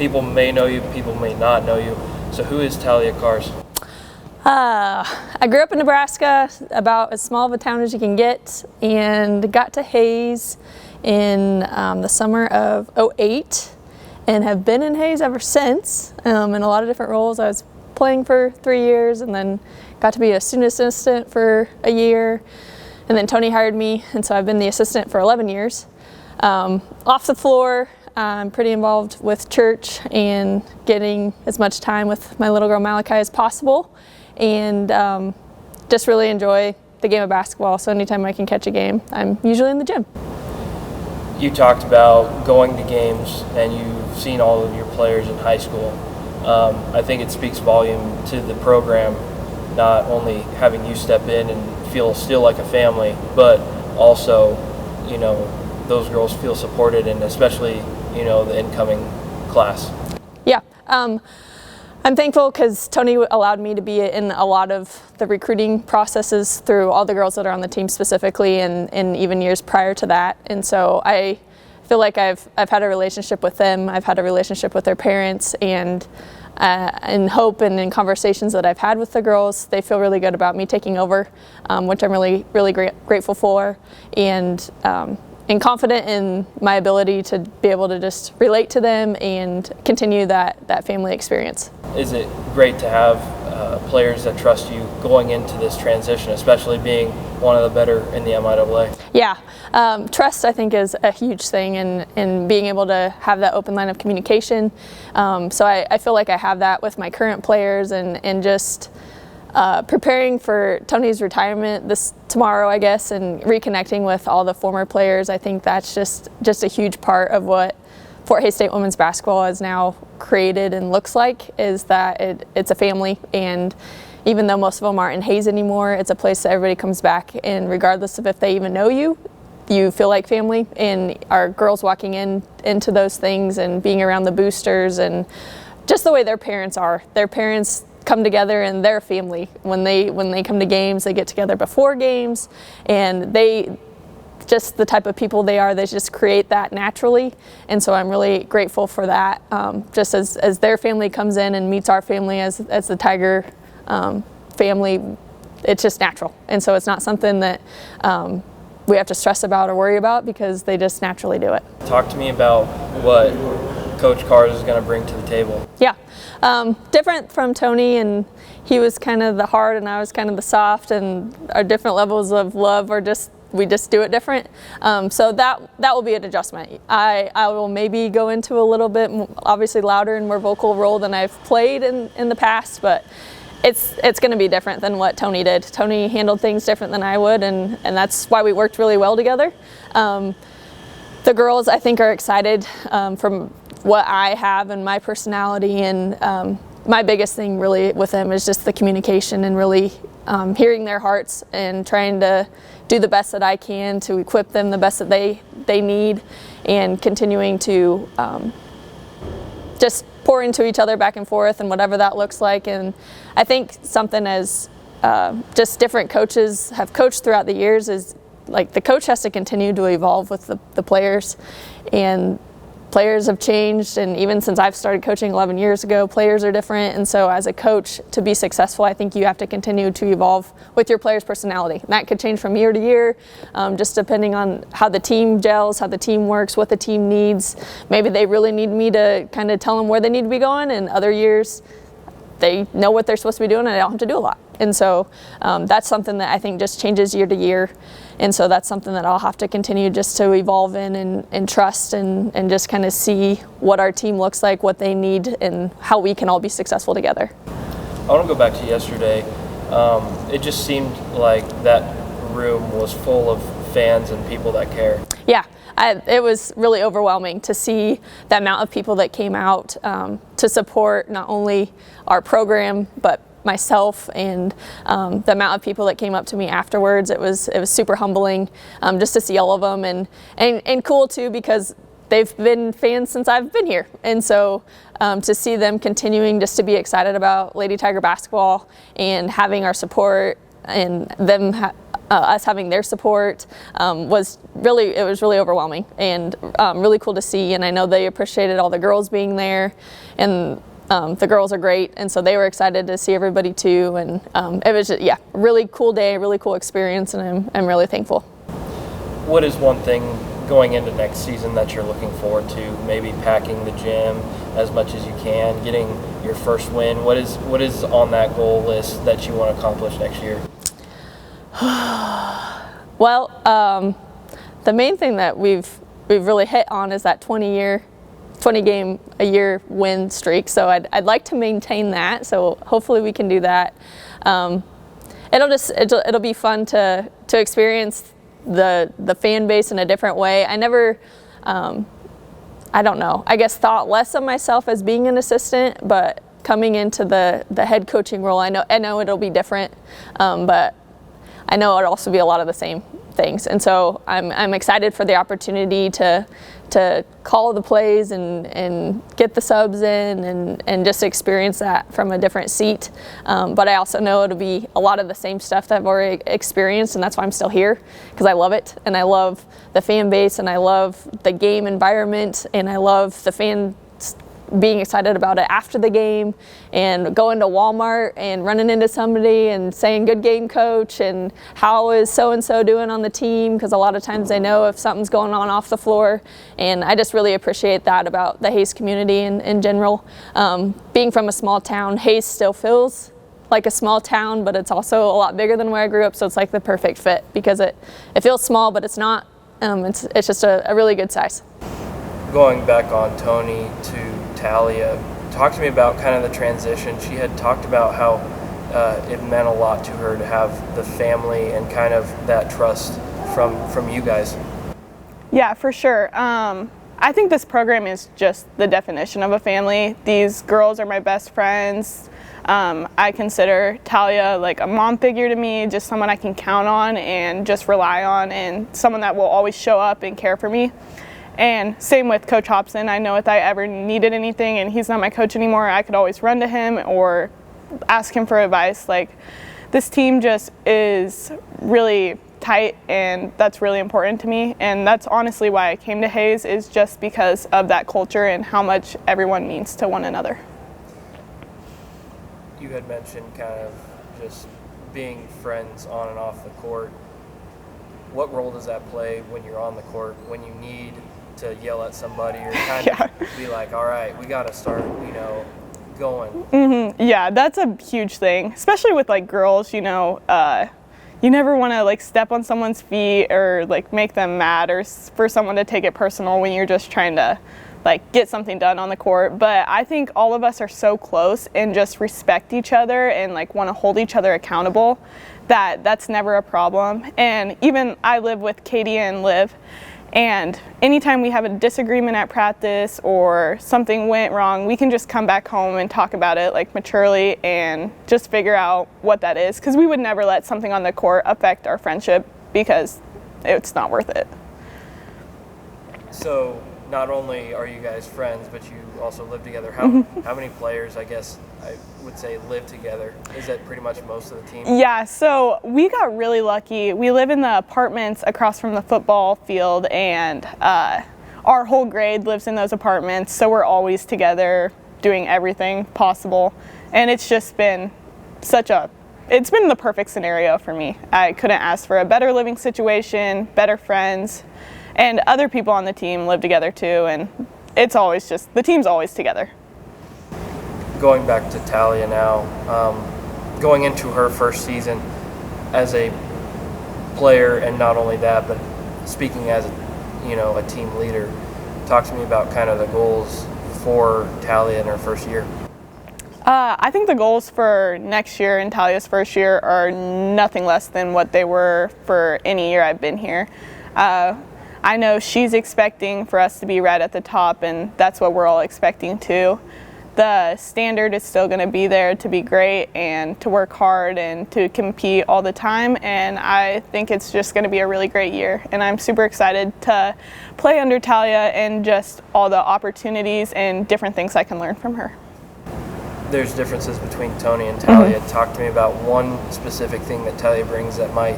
People may know you, people may not know you. So who is Talia Kahrs? I grew up in Nebraska, about as small of a town as you can get, and got to Hayes in the summer of '08 and have been in Hayes ever since in a lot of different roles. I was playing for 3 years and then got to be a student assistant for a year, and then Tony hired me, and so I've been the assistant for 11 years. Off the floor, I'm pretty involved with church and getting as much time with my little girl Malachi as possible, and just really enjoy the game of basketball. So anytime I can catch a game, I'm usually in the gym. You talked about going to games and you've seen all of your players in high school. I think it speaks volume to the program, not only having you step in and feel still like a family, but also, you know, those girls feel supported, and especially, you know, the incoming class. Yeah, I'm thankful because Tony allowed me to be in a lot of the recruiting processes through all the girls that are on the team specifically, and even years prior to that. And so I feel like I've had a relationship with them. I've had a relationship with their parents, and in hope and in conversations that I've had with the girls, they feel really good about me taking over, which I'm really grateful for, and confident in my ability to be able to just relate to them and continue that family experience. Is it great to have players that trust you going into this transition, especially being one of the better in the MIAA? Yeah, trust I think is a huge thing, and being able to have that open line of communication. So I feel like I have that with my current players, and just preparing for Tony's retirement tomorrow, I guess, and reconnecting with all the former players. I think that's just a huge part of what Fort Hays State women's basketball has now created and looks like, is that it's a family. And even though most of them aren't in Hays anymore, it's a place that everybody comes back, and regardless of if they even know you, you feel like family. And our girls walking into those things and being around the boosters, and just the way their parents are. Their parents come together, and they're family. When they come to games, they get together before games, and they just the type of people they are, they just create that naturally. And so I'm really grateful for that. Just as their family comes in and meets our family as the Tiger family, it's just natural. And so it's not something that we have to stress about or worry about, because they just naturally do it. Talk to me about what Coach Kahrs is going to bring to the table. Yeah, different from Tony, and he was kind of the hard and I was kind of the soft, and our different levels of love are we just do it different. So that will be an adjustment. I will maybe go into a little bit obviously louder and more vocal role than I've played in the past, but it's going to be different than what Tony did. Tony handled things different than I would, and that's why we worked really well together. The girls, I think, are excited from what I have and my personality, and my biggest thing really with them is just the communication, and really hearing their hearts and trying to do the best that I can to equip them the best that they need, and continuing to just pour into each other back and forth, and whatever that looks like. And I think something as just different coaches have coached throughout the years is, like, the coach has to continue to evolve with the players, and players have changed, and even since I've started coaching 11 years ago, players are different. And so as a coach, to be successful, I think you have to continue to evolve with your player's personality. And that could change from year to year, just depending on how the team gels, how the team works, what the team needs. Maybe they really need me to kind of tell them where they need to be going, and other years they know what they're supposed to be doing and I don't have to do a lot. And so that's something that I think just changes year to year. And so that's something that I'll have to continue just to evolve in, and trust, and just kind of see what our team looks like, what they need, and how we can all be successful together. I want to go back to yesterday. It just seemed like that room was full of fans and people that care. Yeah, it was really overwhelming to see the amount of people that came out to support not only our program, but myself, and the amount of people that came up to me afterwards. It was super humbling just to see all of them, and cool too, because they've been fans since I've been here. And so to see them continuing just to be excited about Lady Tiger basketball and having our support, and them us having their support was really overwhelming and really cool to see. And I know they appreciated all the girls being there, and the girls are great, and so they were excited to see everybody too. And it was just, a really cool day, really cool experience, and I'm really thankful. What is one thing going into next season that you're looking forward to? Maybe packing the gym as much as you can, getting your first win. What is on that goal list that you want to accomplish next year? Well, the main thing that we've really hit on is that 20 game a year win streak. So I'd like to maintain that. So hopefully we can do that. It'll be fun to experience the fan base in a different way. I never, I don't know, I guess thought less of myself as being an assistant, but coming into the head coaching role, I know it'll be different, but I know it'll also be a lot of the same things. And so I'm excited for the opportunity to call the plays and get the subs in and just experience that from a different seat. But I also know it'll be a lot of the same stuff that I've already experienced, and that's why I'm still here, because I love it, and I love the fan base, and I love the game environment, and I love the fans being excited about it after the game, and going to Walmart and running into somebody and saying good game, coach, and how is so and so doing on the team, because a lot of times they know if something's going on off the floor. And I just really appreciate that about the Hayes community in general. Being from a small town, Hayes still feels like a small town, but it's also a lot bigger than where I grew up, so it's like the perfect fit, because it feels small, but it's not. It's just a really good size. Going back on Tony to Talia, talk to me about kind of the transition. She had talked about how it meant a lot to her to have the family and kind of that trust from you guys. Yeah, for sure. I think this program is just the definition of a family. These girls are my best friends. I consider Talia like a mom figure to me, just someone I can count on and just rely on, and someone that will always show up and care for me. And same with Coach Hobson. I know if I ever needed anything and he's not my coach anymore, I could always run to him or ask him for advice. Like, this team just is really tight, and that's really important to me. And that's honestly why I came to Hayes, is just because of that culture and how much everyone means to one another. You had mentioned kind of just being friends on and off the court. What role does that play when you're on the court, when you need to yell at somebody or kind of be like, all right, we got to start, going? Mm-hmm. Yeah, that's a huge thing, especially with like girls. You never want to like step on someone's feet or like make them mad, or for someone to take it personal when you're just trying to like get something done on the court. But I think all of us are so close and just respect each other and like want to hold each other accountable, that's never a problem. And even I live with Katie and Liv, and anytime we have a disagreement at practice or something went wrong, we can just come back home and talk about it like maturely and just figure out what that is, because we would never let something on the court affect our friendship, because it's not worth it. So not only are you guys friends, but you also live together. How many players, I guess I would say, live together? Is that pretty much most of the team? Yeah, so we got really lucky. We live in the apartments across from the football field, and our whole grade lives in those apartments, so we're always together doing everything possible. And it's just been it's been the perfect scenario for me. I couldn't ask for a better living situation, better friends. And other people on the team live together too, and it's always just, the team's always together. Going back to Talia now, going into her first season as a player, and not only that, but speaking as a team leader, talk to me about kind of the goals for Talia in her first year. I think the goals for next year and Talia's first year are nothing less than what they were for any year I've been here. I know she's expecting for us to be right at the top, and that's what we're all expecting too. The standard is still going to be there to be great and to work hard and to compete all the time, and I think it's just going to be a really great year, and I'm super excited to play under Talia and just all the opportunities and different things I can learn from her. There's differences between Tony and Talia. Talk to me about one specific thing that Talia brings that might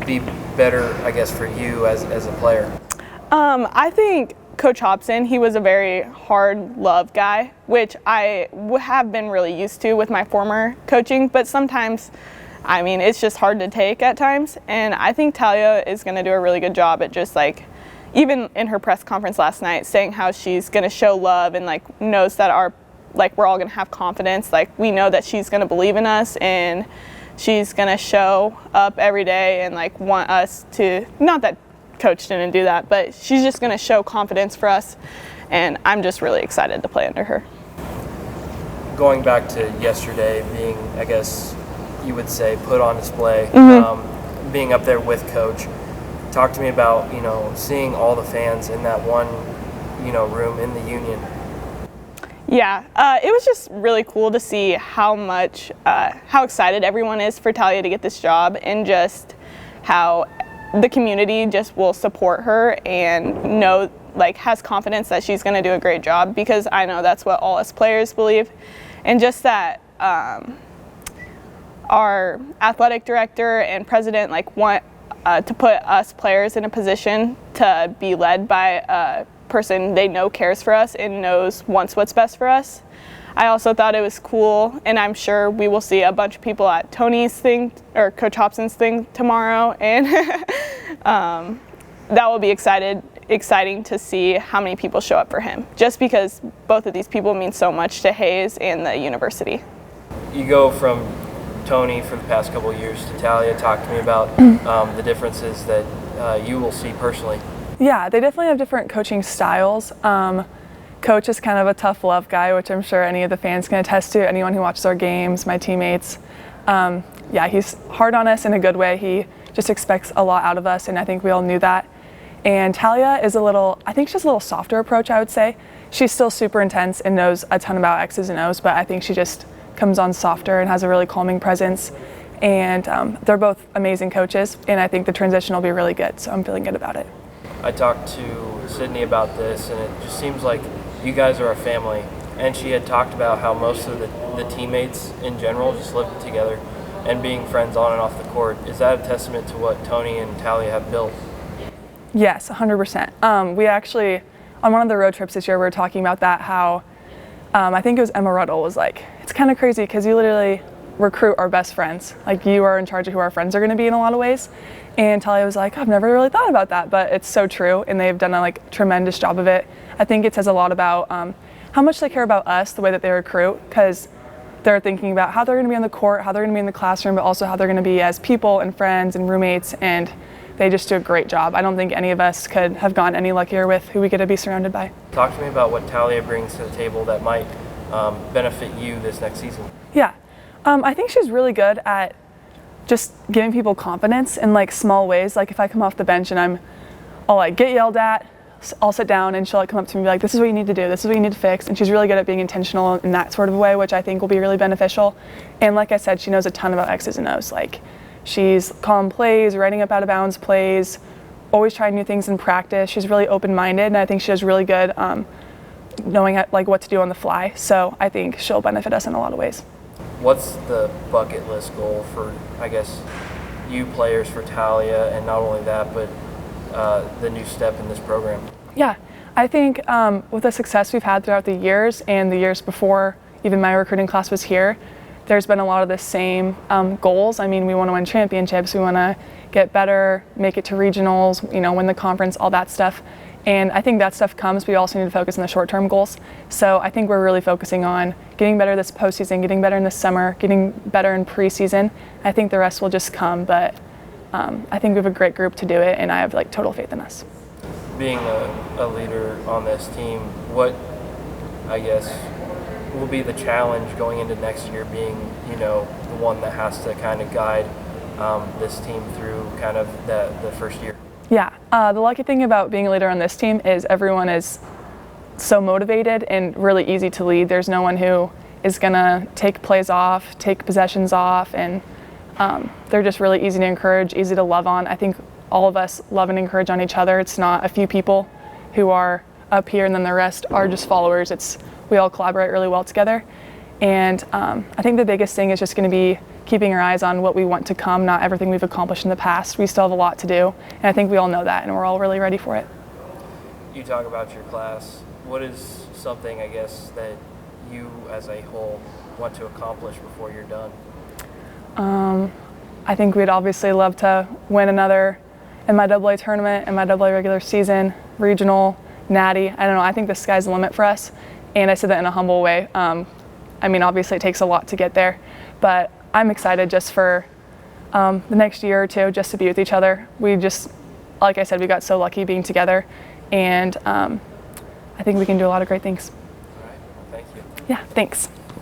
be better, I guess, for you as a player? I think Coach Hobson, he was a very hard love guy, which I have been really used to with my former coaching, but sometimes, I mean, it's just hard to take at times. And I think Talia is going to do a really good job at just like, even in her press conference last night, saying how she's going to show love and like knows that we're all going to have confidence. Like, we know that she's going to believe in us and she's going to show up every day and like want us to, not that Coach didn't do that, but she's just going to show confidence for us, and I'm just really excited to play under her. Going back to yesterday being, I guess you would say, put on display, being up there with Coach, talk to me about, seeing all the fans in that one, room in the Union. Yeah, it was just really cool to see how excited everyone is for Talia to get this job, and just how the community just will support her and has confidence that she's going to do a great job, because I know that's what all us players believe. And just that our athletic director and president want to put us players in a position to be led by a person they know cares for us and wants what's best for us. I also thought it was cool, and I'm sure we will see a bunch of people at Tony's thing or Coach Hobson's thing tomorrow, and that will be exciting to see how many people show up for him, just because both of these people mean so much to Hayes and the university. You go from Tony for the past couple of years to Talia. Talk to me about the differences that you will see personally. Yeah, they definitely have different coaching styles. Coach is kind of a tough love guy, which I'm sure any of the fans can attest to, anyone who watches our games, my teammates. He's hard on us in a good way. He just expects a lot out of us, and I think we all knew that. And Talia is I think she's a little softer approach, I would say. She's still super intense and knows a ton about X's and O's, but I think she just comes on softer and has a really calming presence. And they're both amazing coaches, and I think the transition will be really good, so I'm feeling good about it. I talked to Sydney about this, and it just seems like you guys are a family. And she had talked about how most of the teammates in general just live together and being friends on and off the court. Is that a testament to what Tony and Talia have built? Yes, 100%. We actually, on one of the road trips this year, we were talking about that, how I think it was Emma Ruddle was like, it's kind of crazy because you literally recruit our best friends. Like, you are in charge of who our friends are going to be in a lot of ways. And Talia was like, I've never really thought about that, but it's so true, and they've done a tremendous job of it. I think it says a lot about how much they care about us, the way that they recruit, because they're thinking about how they're going to be on the court, how they're going to be in the classroom, but also how they're going to be as people and friends and roommates, and they just do a great job. I don't think any of us could have gotten any luckier with who we get to be surrounded by. Talk to me about what Talia brings to the table that might benefit you this next season. Yeah, I think she's really good at just giving people confidence in small ways. Like, if I come off the bench and I'll get yelled at, I'll sit down and she'll come up to me and be like, this is what you need to do, this is what you need to fix. And she's really good at being intentional in that sort of way, which I think will be really beneficial. And like I said, she knows a ton about X's and O's. She's calling plays, writing up out of bounds plays, always trying new things in practice. She's really open-minded, and I think she does really good knowing what to do on the fly. So I think she'll benefit us in a lot of ways. What's the bucket list goal for, I guess, you players for Talia, and not only that, but the new step in this program? Yeah, I think with the success we've had throughout the years and the years before even my recruiting class was here, there's been a lot of the same goals. I mean, we want to win championships, we want to get better, make it to regionals, win the conference, all that stuff. And I think that stuff comes, but we also need to focus on the short-term goals. So I think we're really focusing on getting better this postseason, getting better in the summer, getting better in preseason. I think the rest will just come, but I think we have a great group to do it, and I have total faith in us. Being a leader on this team, what, I guess, will be the challenge going into next year, being, the one that has to kind of guide this team through kind of the first year? Yeah, the lucky thing about being a leader on this team is everyone is so motivated and really easy to lead. There's no one who is going to take plays off, take possessions off, and they're just really easy to encourage, easy to love on. I think all of us love and encourage on each other. It's not a few people who are up here and then the rest are just followers. We all collaborate really well together. And I think the biggest thing is just going to be keeping our eyes on what we want to come, not everything we've accomplished in the past. We still have a lot to do, and I think we all know that, and we're all really ready for it. You talk about your class. What is something, I guess, that you as a whole want to accomplish before you're done? I think we'd obviously love to win another MIAA tournament, MIAA regular season, regional, natty. I don't know, I think the sky's the limit for us, and I said that in a humble way. I mean, obviously it takes a lot to get there, but I'm excited just for the next year or two just to be with each other. We just, like I said, we got so lucky being together, and I think we can do a lot of great things. All right, well, thank you. Yeah, thanks.